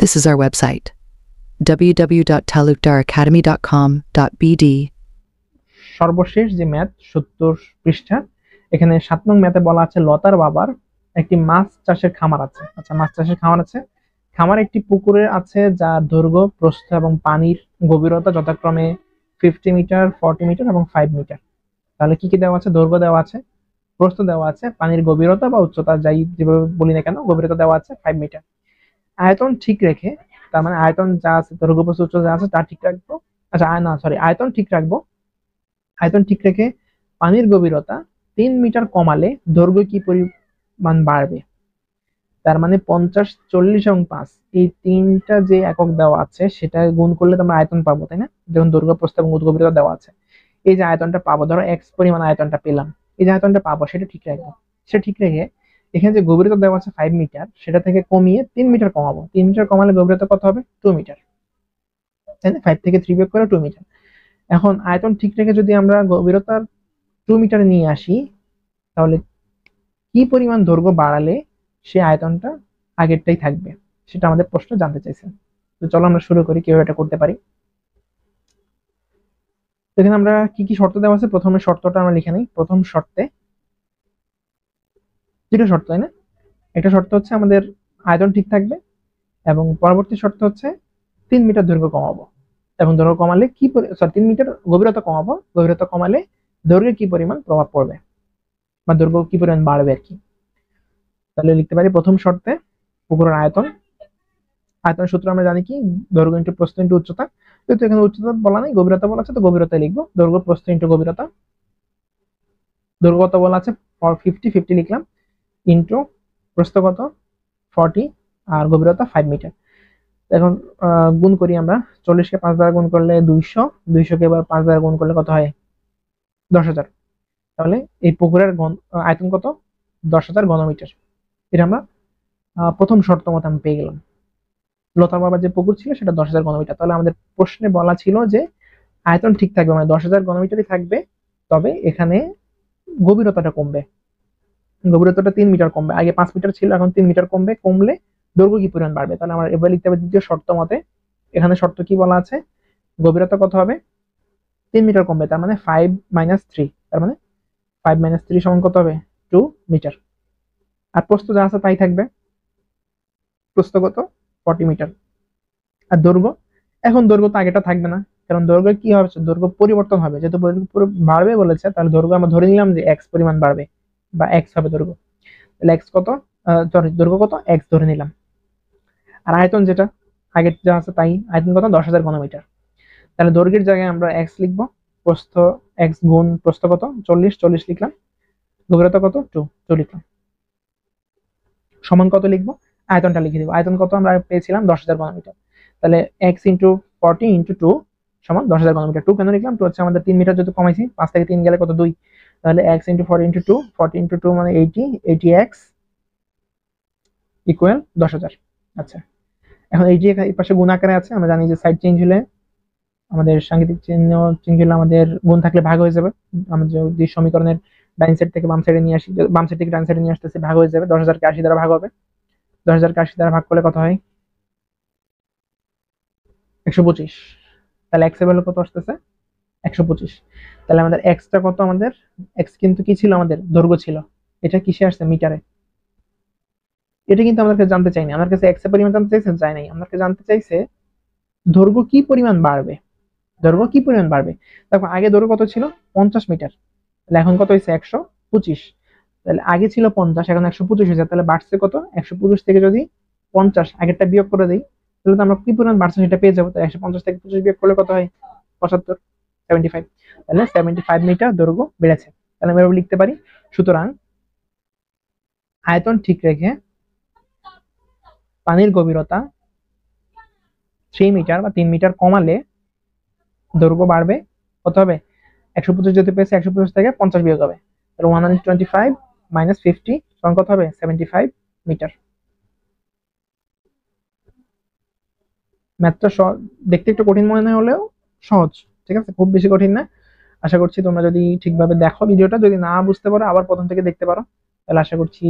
This is our website, www.talukdaracademy.com.bd. সর্বশেষ যে math 70 পৃষ্ঠা, এখানে 7 নং ম্যাথে বলা আছে লতার বাবার একটি মাছ চাষের খামার আছে। আচ্ছা, মাছ চাষের খামার আছে। খামার একটি পুকুরে আছে যার দৈর্ঘ্য, প্রস্থ এবং পানির গভীরতা যথাক্রমে 50 মিটার, 40 মিটার এবং 5 মিটার। তাহলে কি কি দেওয়া আছে? দৈর্ঘ্য দেওয়া আছে, প্রস্থ দেওয়া আছে, পানির গভীরতা বা উচ্চতা যাই যেভাবে বলি না কেন, গভীরতা দেওয়া আছে 5 মিটার। আয়তন ঠিক রেখে, তার মানে আয়তন যা আছে, দৈর্ঘ্য, প্রস্থ, উচ্চতা যা আছে তা ঠিক রাখবো। আচ্ছা, আয়তন ঠিক রাখবো। আয়তন ঠিক রেখে পানির গভীরতা 3 মিটার কমালে দৈর্ঘ্য কি পরিমাণ বাড়বে? তার মানে 50, 40 এবং 5 এই তিনটা যে একক দেওয়া আছে সেটা গুণ করলে তোমরা আয়তন পাবো, তাই না? যখন দৈর্ঘ্য, প্রস্থ এবং গভীরতা দেওয়া আছে, এই যে আয়তনটা পাবো, ধরো x পরিমাণ আয়তনটা পেলাম, এই যে আয়তনটা পাবো সেটা ঠিক রাখবো। সেটা ঠিক রেখে এখানে যে গভীরতা দেওয়া আছে 5 মিটার, সেটা থেকে কমিয়ে 3 মিটার কমাবো। 3 মিটার কমালে গভীরতা কত হবে? 2 মিটার, তাই না? 5 থেকে 3 বিয়োগ করে 2 মিটার। এখন আয়তন ঠিক রেখে যদি আমরা গভীরতার 2 মিটার নিয়ে আসি, তাহলে কি পরিমাণ দৈর্ঘ্য বাড়ালে সে আয়তনটা আগেরটাই থাকবে, সেটা আমাদের প্রশ্ন জানতে চাইছেন। তো চলো আমরা শুরু করি কিভাবে এটা করতে পারি। এখানে আমরা কি কি শর্ত দেওয়া আছে, প্রথমে শর্তটা আমরা লিখে নিই। প্রথম শর্তে দুটো শর্ত, তাই না? একটা শর্ত হচ্ছে আমাদের আয়তন ঠিক থাকবে, এবং পরবর্তী শর্ত হচ্ছে 3 মিটার দৈর্ঘ্য কমাবো, এবং দৈর্ঘ্য কমালে কি 3 মিটার গভীরতা কমাবো, গভীরতা কমালে দৈর্ঘ্যে কি পরিমাণ প্রভাব পড়বে বা দৈর্ঘ্য কি পরিমাণ বাড়বে আর কি। তাহলে লিখতে পারি প্রথম শর্তে পুকুরের আয়তন, আয়তনের সূত্র আমরা জানি কি, দৈর্ঘ্য ইন্টু প্রস্থ ইন্টু উচ্চতা। যেহেতু এখানে উচ্চতা বলা নাই, গভীরতা বলা আছে, তো গভীরতায় লিখবো। দৈর্ঘ্য, প্রস্থ ইন্টু গভীরতা। দৈর্ঘ্য কত বলা আছে? 50 লিখলাম, ইন্টু প্রস্থ কত? 40, আর গভীরতা 5 মিটার। এখন গুণ করি আমরা। 40 কে 5 দ্বারা গুণ করলে 200, 200 কে এবার 5 দ্বারা গুণ করলে কত হয়? 10,000। তাহলে এই পুকুরের আয়তন কত? 10,000 ঘনমিটার। এটা আমরা প্রথম শর্ত মতো আমি পেয়ে গেলাম। লতার বাবার যে পুকুর ছিল সেটা 10,000 ঘনমিটার। তাহলে আমাদের প্রশ্নে বলা ছিল যে আয়তন ঠিক থাকবে, মানে 10,000 ঘনমিটারই থাকবে, তবে এখানে গভীরতাটা কমবে। গভীরতাটা 3 মিটার কমবে। আগে 5 মিটার ছিল, এখন 3 মিটার কমবে। কমলে দৈর্ঘ্য কি পরিমাণ বাড়বে? তাহলে আমরা এবার লিখতে হবে দ্বিতীয় শর্ত মতে। এখানে শর্ত কি বলা আছে? গভীরতা কত হবে? 3 মিটার কমবে, তার মানে 5 মাইনাস 3, তার মানে 5 মাইনাস 3 সমান কত হবে? 2 মিটার। আর প্রস্থ যা আছে তাই থাকবে। প্রস্থ কত? 40 মিটার। আর দৈর্ঘ্য, এখন দৈর্ঘ্য তো আগেটা থাকবে না, কারণ দৈর্ঘ্য কি হবে? দৈর্ঘ্য পরিবর্তন হবে। যেহেতু বাড়বে বলেছে, তাহলে দৈর্ঘ্য আমরা ধরে নিলাম যে x পরিমাণ বাড়বে, বা x হবে দৈর্ঘ্য। তাহলে x কত? সরি, দৈর্ঘ্য কত? x ধরে নিলাম। আর আয়তন যেটা আগে যা আছে তাই, আয়তন কত? 10,000 ঘনমিটার। তাহলে দৈর্ঘ্যের জায়গায় আমরা x লিখবো, প্রস্থ x গুণ প্রস্থ কত? 40 লিখলাম, গভীরতা কত? 2 লিখলাম, সমান কত লিখবো? আয়তনটা লিখে দিব। আয়তন কত আমরা পেয়েছিলাম? 10,000 ঘনমিটার। তাহলে x ইন্টু 40 ইন্টু 2 সমান 10,000 ঘনমিটার। 2 কেন লিখলাম? 2 হচ্ছে আমাদের 3 মিটার যেহেতু কমাইছি, 5 থেকে 3 গেলে কত? 2। তাহলে x ইন্টু 40 ইন্টু 2, 40 ইন্টু 2 মানে 80x ইকুয়াল 10,000। আচ্ছা, এখন এই যে এই পাশে গুণ আকারে আছে, আমরা জানি যে সাইড চেঞ্জ হলে আমাদের সাংকেতিক চিহ্ন চেঞ্জ হলে আমাদের গুণ থাকলে ভাগ হয়ে যাবে। আমরা যদি সমীকরণের ডাইন সাইড থেকে বাম সাইডে নিয়ে আসি, বাম সাইড থেকে ডান সাইডে নিয়ে আসতেছি, ভাগ হয়ে যাবে। 10,000 কে 80 দ্বারা ভাগ হবে। 10,000 কে 80 দ্বারা ভাগ করলে কত হয়? 125। তাহলে x এর ভ্যালু কত আসতেছে? 125। তাহলে আমাদের x টা কত? আমাদের x কিন্তু কি ছিল? আমাদের দৈর্ঘ্য ছিল। এটা কিসে আসছে? মিটারে। এটা কিন্তু আমাদেরকে জানতে চাইনি, আমার কাছে x এর পরিমাণ জানতে চাইছে, চাই নাই। আমাদেরকে জানতে চাইছে দৈর্ঘ্য কি পরিমাণ বাড়বে, দৈর্ঘ্য কি পরিমাণ বাড়বে। দেখো আগে দৈর্ঘ্য কত ছিল? 50 মিটার। তাহলে এখন কত হয়েছে? 125। তাহলে আগে ছিল 50, এখন 125 হয়েছে। তাহলে বাড়ছে কত? 125 থেকে যদি 50 আগেরটা বিয়োগ করে দেই, তাহলে তো আমরা কি পরিমাণ বাড়ছে সেটা পেয়ে যাবো। তাই 150 থেকে 25 বিয়োগ করলে কত হয়? 75, 75। তাহলে 75 মিটার দৈর্ঘ্য বেড়েছে। তাহলে আমরা লিখতে পারি, সুতরাং আয়তন ঠিক রেখে পানির গভীরতা 3 মিটার বা 3 মিটার কমালে দৈর্ঘ্য বাড়বে। কত হবে? 125 যেহেতু পেয়েছে, 125 থেকে 50 বিয়োগ হবে, তাহলে 125 মাইনাস 50 সমান কত হবে? 75 মিটার। ম্যাথটা দেখতে একটু কঠিন মনে হলেও সহজ, ঠিক আছে? খুব বেশি কঠিন না। আশা করছি তোমরা যদি ঠিকভাবে দেখো ভিডিওটা, যদি না বুঝতে পারো আবার প্রথম থেকে দেখতে পারো, তাহলে আশা করছি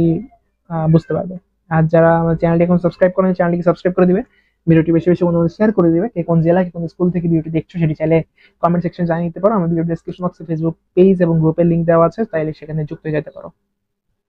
বুঝতে পারবে। আর যারা আমার চ্যানেলটি এখন সাবস্ক্রাইব করেনি, চ্যানেলটিকে সাবস্ক্রাইব করে দিবে। ভিডিওটি বেশি বেশি বন্ধুদের শেয়ার করে দিবে। কে কোন জেলা, কে কোন স্কুল থেকে ভিডিওটি দেখছো সেটি চাইলে কমেন্ট সেকশনে জানিয়ে দিতে পারো। আমার ভিডিও ডেসক্রিপশন বক্সে ফেসবুক পেজ এবং গ্রুপের লিংক দেওয়া আছে, তাইলে সেখানে যুক্ত হয়ে যেতে পারো।